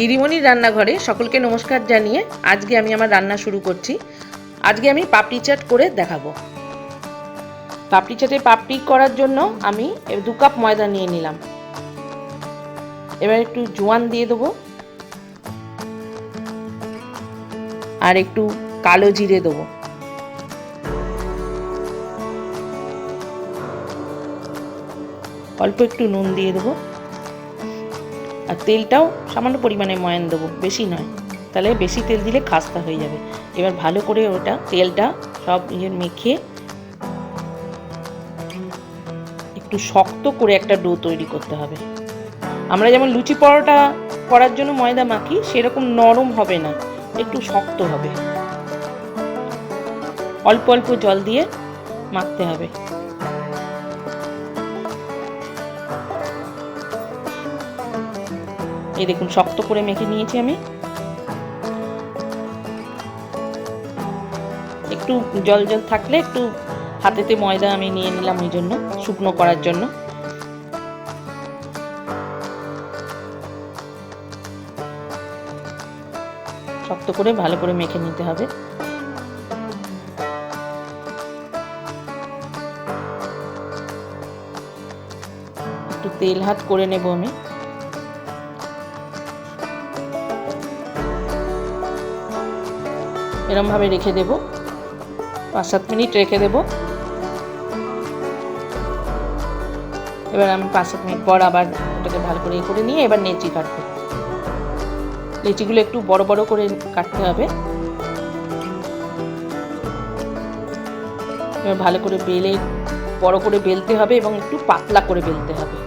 দিদিমণির রান্নাঘরে সকলকে নমস্কার জানিয়ে আজকে আমি আমার রান্না শুরু করছি। আজকে আমি পাপড়ি চাট করে দেখাবো। পাপড়ি চাটে পাপড়ি করার জন্য আমি 2 কাপ ময়দা নিয়ে নিলাম। এবার একটু জোয়ান দিয়ে দেবো আর একটু কালো জিরে দেবো। অল্প একটু নুন দিয়ে দেবো আর তেলটাও সামান্য পরিমাণে ময়ান দেবো, বেশি নয়, তাহলে বেশি তেল দিলে খাস্তা হয়ে যাবে। এবার ভালো করে ওটা তেলটা সব মেখে একটু শক্ত করে একটা ডো তৈরি করতে হবে। আমরা যেমন লুচি পরোটা করার জন্য ময়দা মাখি সেরকম নরম হবে না, একটু শক্ত হবে। অল্প অল্প জল দিয়ে মাখতে হবে। এই দেখুন শক্ত করে মেখে নিয়েছি আমি। একটু জল জল থাকলে একটু হাতেতে ময়দা আমি নিয়ে নিলাম ওই জন্য, শুকনো করার জন্য। শক্ত করে ভালো করে মেখে নিতে হবে। একটু তেল হাত করে নেব আমি। এরকম ভাবে রেখে দেব, 5-7 মিনিট রেখে দেব। এবার আমি 5-7 মিনিট পর আবার ওটাকে ভালো করে করে নিয়ে এবার লেচি কাটবো। লেচিগুলো একটু বড় বড় করে কাটতে হবে। এবার ভালো করে বেলে বড় করে বেলতে হবে এবং একটু পাতলা করে বেলতে হবে।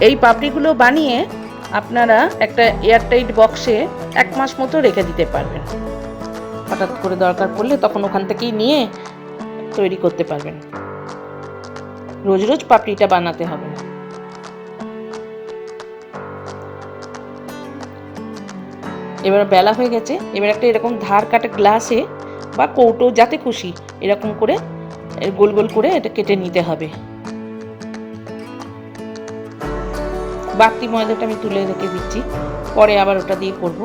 এই পাপড়িগুলো বানিয়ে আপনারা একটা এয়ারটাইট বক্সে 1 মাস মতো রেখে দিতে পারবেন। হঠাৎ করে দরকার পড়লে তখন ওখান থেকেই নিয়ে তৈরি করতে পারবেন। রোজ রোজ পাপড়িটা বানাতে হবে না। এবার বেলা হয়ে গেছে। এবার একটা এরকম ধার কাটা গ্লাসে বা কৌটো যাতে খুশি এরকম করে গোল গোল করে এটা কেটে নিতে হবে। বাকি ময়দাটা আমি তুলে রেখে দিচ্ছি, পরে আবার ওটা দিয়ে করব।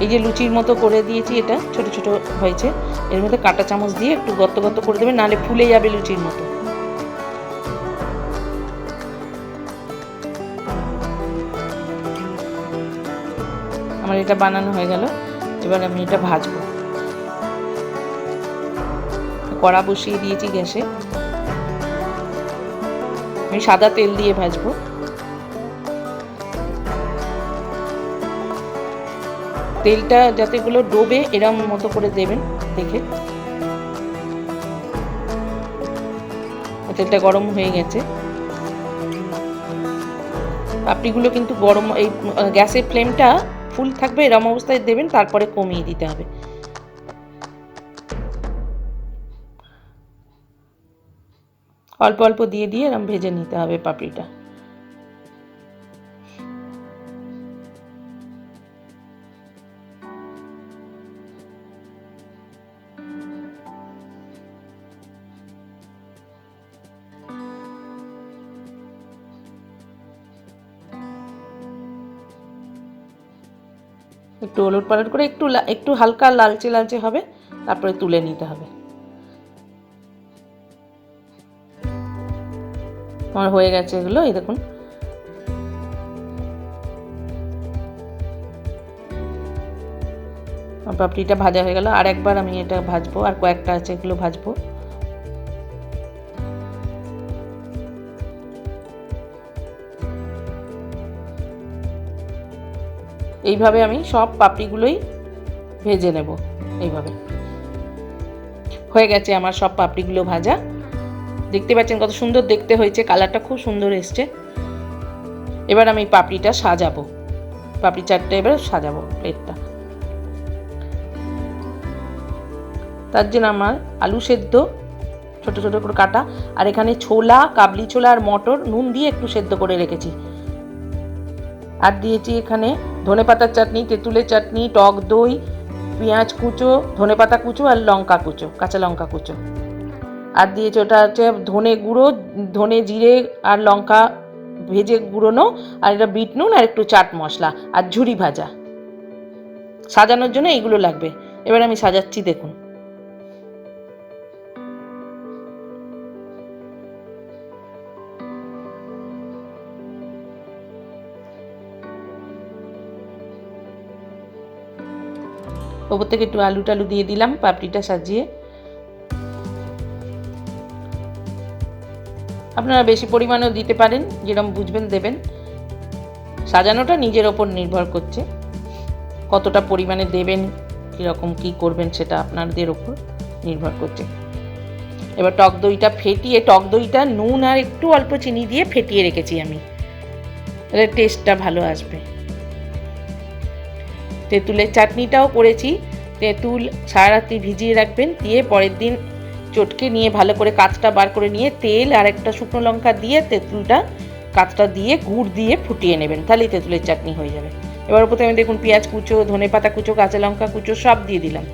এই যে লুচির মতো করে দিয়েছি, এটা ছোট ছোট হয়েছে। এর মধ্যে কাঁটা চামচ দিয়ে একটু গর্ত গর্ত করে দেবেন, নাহলে ফুলে যাবে লুচির মতো। আমার এটা বানানো হয়ে গেল। এবার আমি এটা ভাজবো। কড়া বসিয়ে দিয়েছি গ্যাসে। আমি সাদা তেল দিয়ে ভাজবো। তেলটা যাতে গুলো ডোবে এরম মতো করে দেবেন দেখে। তেলটা গরম হয়ে গেছে। পাপড়িগুলো কিন্তু গরম, এই গ্যাসের ফ্লেমটা ফুল থাকবে এরম অবস্থায় দেবেন, তারপরে কমিয়ে দিতে হবে। অল্প অল্প দিয়ে দিয়ে এরম ভেজে নিতে হবে পাপড়িটা। একটু ওলট পালট করে একটু হালকা লালচে লালচে হবে, তারপরে তুলে নিতে হবে। আমার হয়ে গেছে এগুলো। এই দেখুন পাপড়িটা ভাজা হয়ে গেল। আর একবার আমি এটা ভাজবো, আর কয়েকটা আছে এগুলো ভাজবো। এইভাবে আমি সব পাপড়িগুলোই ভেজে নেব। এইভাবে হয়ে গেছে আমার সব পাপড়িগুলো ভাজা। দেখতে পাচ্ছেন কত সুন্দর দেখতে হয়েছে, কালারটা খুব সুন্দর এসছে। এবার আমি পাপড়িটা সাজাবো, পাপড়ি চাটটা এবার সাজাবো প্লেটটা। তার জন্য আমার আলু সেদ্ধ ছোট ছোট করে কাটা, আর এখানে ছোলা, কাবলি ছোলা আর মটর নুন দিয়ে একটু সেদ্ধ করে রেখেছি। আর দিয়েছি এখানে ধনেপাতার চাটনি, তেঁতুলের চাটনি, টক দই, পেঁয়াজ কুচো, ধনেপাতা কুচো আর লঙ্কা কুচো, কাঁচা লঙ্কা কুচো। আর দিয়েছি ওটা হচ্ছে ধনে গুঁড়ো, ধনে জিরে আর লঙ্কা ভেজে গুঁড়োনো, আর এটা বিট নুন আর একটু চাট মশলা আর ঝুরি ভাজা। সাজানোর জন্য এইগুলো লাগবে। এবার আমি সাজাচ্ছি, দেখুন। ওপর থেকে একটু আলু টালু দিয়ে দিলাম পাপড়িটা সাজিয়ে। আপনারা বেশি পরিমাণেও দিতে পারেন, যেরকম বুঝবেন দেবেন। সাজানোটা নিজের ওপর নির্ভর করছে, কতটা পরিমাণে দেবেন, কীরকম কী করবেন সেটা আপনাদের ওপর নির্ভর করছে। এবার টক দইটা ফেটিয়ে, টক দইটা নুন আর একটু অল্প চিনি দিয়ে ফেটিয়ে রেখেছি আমি, এর টেস্টটা ভালো আসবে। তেঁতুলের চাটনিটাও করেছি। তেঁতুল সারা রাত্রি ভিজিয়ে রাখবেন, দিয়ে পরের দিন চটকে নিয়ে ভালো করে কাঁচটা বার করে নিয়ে তেল আর একটা শুকনো লঙ্কা দিয়ে তেঁতুলটা কাঁচটা দিয়ে গুড় দিয়ে ফুটিয়ে নেবেন, তাহলেই তেঁতুলের চাটনি হয়ে যাবে। এবার প্রথমে আমি দেখুন পেঁয়াজ কুচো, ধনেপাতা কুচো, কাঁচা লঙ্কা কুচো সব দিয়ে দিলাম।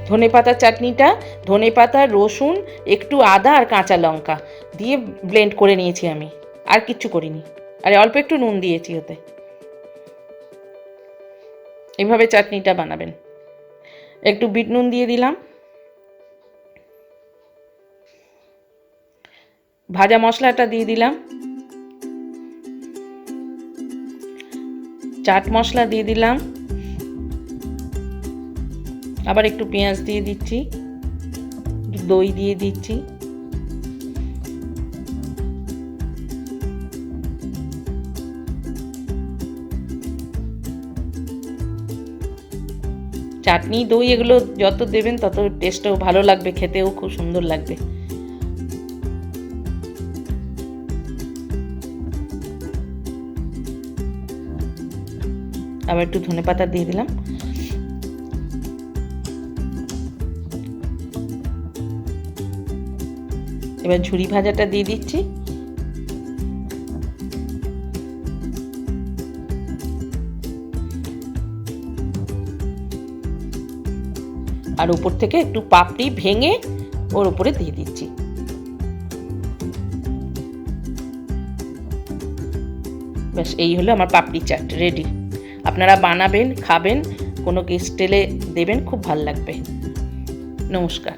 ধনেপাতার চাটনিটা ধনেপাতা, রসুন, একটু আদা আর কাঁচা লঙ্কা দিয়ে ব্লেন্ড করে নিয়েছি আমি, আর কিচ্ছু করিনি। আর অল্প একটু নুন দিয়েছি ওতে। এইভাবে চাটনিটা বানাবেন। একটু বিট নুন দিয়ে দিলাম। ভাজা মশলাটা দিয়ে দিলাম। চাট মশলা দিয়ে দিলাম। আবার একটু পেঁয়াজ দিয়ে দিচ্ছি, দই দিয়ে দিচ্ছি। চাটনি, দই এগুলো যত দেবেন তত টেস্টও ভালো লাগবে, খেতেও খুব সুন্দর লাগবে। আবার একটু ধনেপাতা দিয়ে দিলাম। এবার ঝুরি ভাজাটা দিয়ে দিচ্ছি। আর উপর থেকে একটু পাপড়ি ভেঙে ওর উপরে দিয়ে দিচ্ছি। ব্যাস, এই হলো আমার পাপড়ি চাট রেডি। আপনারা বানাবেন, খাবেন, কোনো গেস্ট এলে দেবেন, খুব ভালো লাগবে। নমস্কার।